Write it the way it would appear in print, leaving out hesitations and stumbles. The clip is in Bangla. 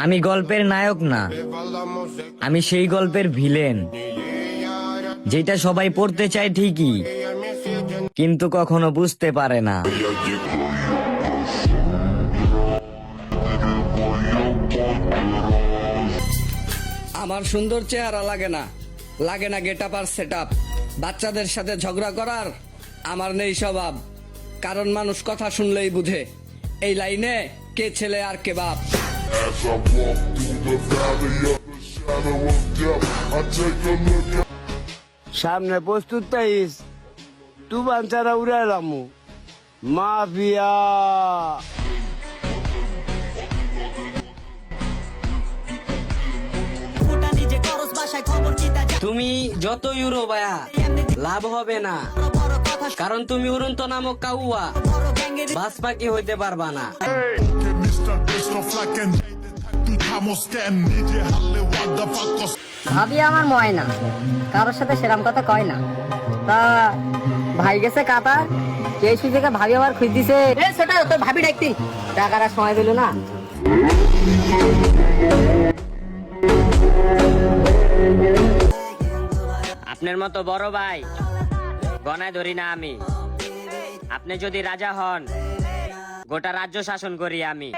আমি গল্পের নায়ক না, আমি সেই গল্পের ভিলেন, যেটা সবাই পড়তে চায় ঠিকই, কিন্তু কখনো বুঝতে পারে না। আমার সুন্দর চেহারা লাগে না, লাগে না গেট আপ আর সেট আপ। বাচ্চাদের সাথে ঝগড়া করার আমার নেই স্বভাব, কারণ মানুষ কথা শুনলেই বুঝে এই লাইনে কে ছেলে আর কে বাপ। সামনে প্রস্তুত পাইস তু বাঞ্চারা উড়াইলামু মাফিয়া। তুমি যত ইউরো বায়া লাভ হবে না, কারণ তুমি উড়ন্ত নামক কাউয়া বাস পাখি হইতে পারবা না। ভাবি আমার ময়না, কারোর সাথে সেরাম কথা কয় না। তা ভাই গেছে কাতা, এই সুযোগে ভাবি আবার খুঁজ দিছে। সেটা তোর ভাবি ডাকতি, টাকার আর সময় দিল না। আপনার মতো বড় ভাই গনায় ধরি না আমি। আপনি যদি রাজা হন, গোটা রাজ্য শাসন করি আমি।